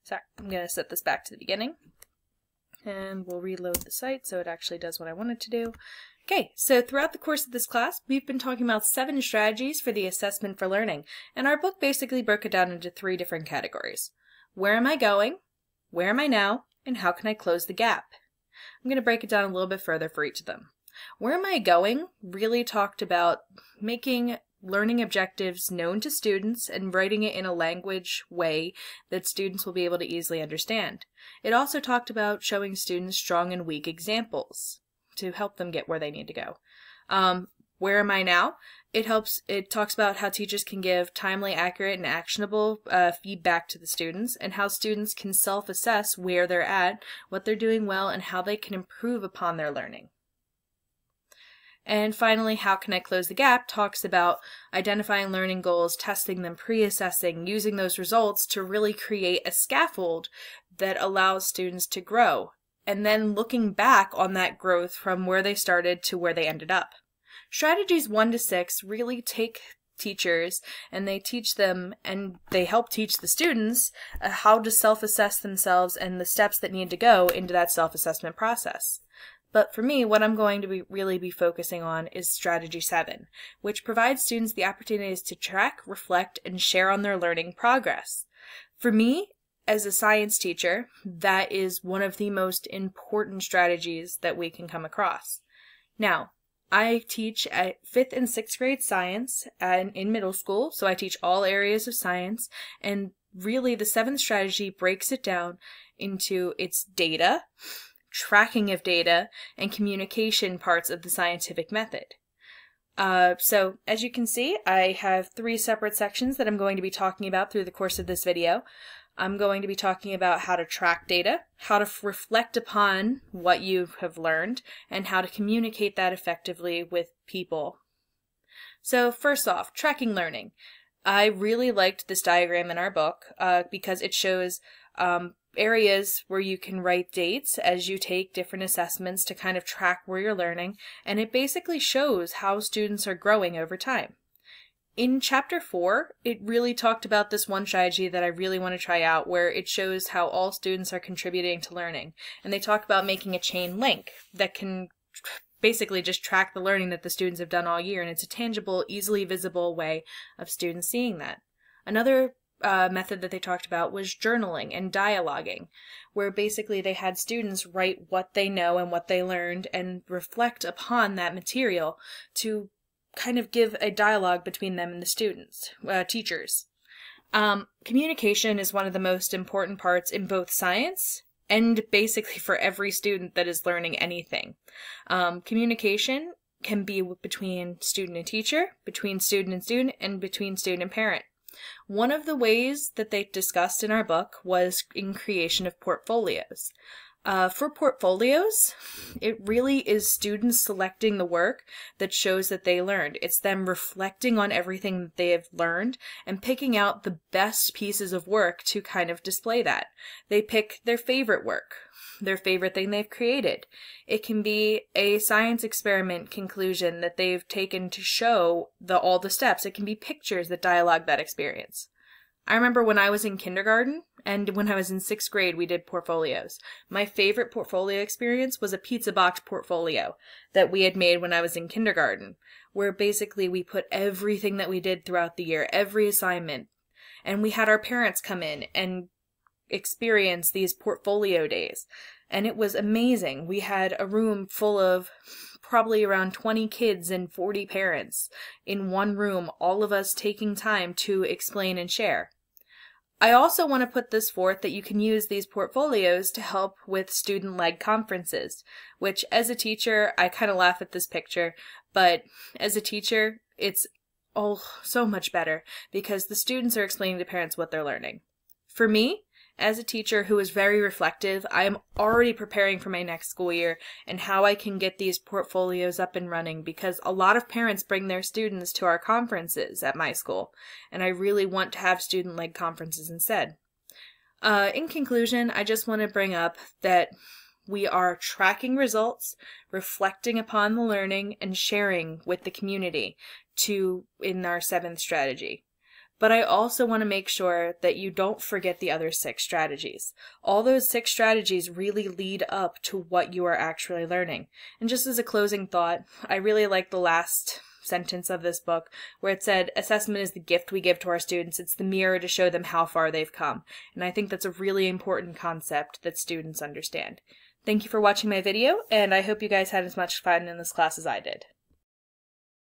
Sorry, I'm going to set this back to the beginning. And we'll reload the site so it actually does what I want it to do. Okay, so throughout the course of this class, we've been talking about 7 strategies for the assessment for learning, and our book basically broke it down into 3 different categories. Where am I going? Where am I now? And how can I close the gap? I'm going to break it down a little bit further for each of them. Where am I going really talked about making learning objectives known to students and writing it in a language way that students will be able to easily understand. It also talked about showing students strong and weak examples to help them get where they need to go. Where am I now? It talks about how teachers can give timely, accurate, and actionable feedback to the students, and how students can self-assess where they're at, what they're doing well, and how they can improve upon their learning. And finally, how can I close the gap? Talks about identifying learning goals, testing them, pre-assessing, using those results to really create a scaffold that allows students to grow, and then looking back on that growth from where they started to where they ended up. Strategies 1 to 6 really take teachers and they teach them and they help teach the students how to self-assess themselves and the steps that need to go into that self-assessment process. But for me, what I'm going to really be focusing on is strategy 7, which provides students the opportunities to track, reflect, and share on their learning progress. For me, as a science teacher, that is one of the most important strategies that we can come across. Now, I teach at 5th and 6th grade science in middle school, so I teach all areas of science, and really the 7th strategy breaks it down into its data, tracking of data, and communication parts of the scientific method. So as you can see, I have 3 separate sections that I'm going to be talking about through the course of this video. I'm going to be talking about how to track data, how to reflect upon what you have learned, and how to communicate that effectively with people. So first off, tracking learning. I really liked this diagram in our book because it shows areas where you can write dates as you take different assessments to kind of track where you're learning, and it basically shows how students are growing over time. In chapter 4, it really talked about this one strategy that I really want to try out, where it shows how all students are contributing to learning, and they talk about making a chain link that can basically just track the learning that the students have done all year, and it's a tangible, easily visible way of students seeing that. Another method that they talked about was journaling and dialoguing, where basically they had students write what they know and what they learned and reflect upon that material to kind of give a dialogue between them and the students, teachers. Communication is one of the most important parts in both science and basically for every student that is learning anything. Communication can be between student and teacher, between student and student, and between student and parent. One of the ways that they discussed in our book was in creation of portfolios. For portfolios, it really is students selecting the work that shows that they learned. It's them reflecting on everything that they have learned and picking out the best pieces of work to kind of display that. They pick their favorite work, their favorite thing they've created. It can be a science experiment conclusion that they've taken to show all the steps. It can be pictures that dialogue that experience. I remember when I was in kindergarten and when I was in 6th grade, we did portfolios. My favorite portfolio experience was a pizza box portfolio that we had made when I was in kindergarten, where basically we put everything that we did throughout the year, every assignment, and we had our parents come in and experience these portfolio days. And it was amazing. We had a room full of probably around 20 kids and 40 parents in one room, all of us taking time to explain and share. I also want to put this forth that you can use these portfolios to help with student-led conferences, which as a teacher, I kind of laugh at this picture, but as a teacher, it's so much better because the students are explaining to parents what they're learning. For me, as a teacher who is very reflective, I am already preparing for my next school year and how I can get these portfolios up and running because a lot of parents bring their students to our conferences at my school, and I really want to have student-led conferences instead. In conclusion, I just want to bring up that we are tracking results, reflecting upon the learning, and sharing with the community in our 7th strategy. But I also want to make sure that you don't forget the other 6 strategies. All those 6 strategies really lead up to what you are actually learning. And just as a closing thought, I really like the last sentence of this book where it said, assessment is the gift we give to our students. It's the mirror to show them how far they've come. And I think that's a really important concept that students understand. Thank you for watching my video, and I hope you guys had as much fun in this class as I did.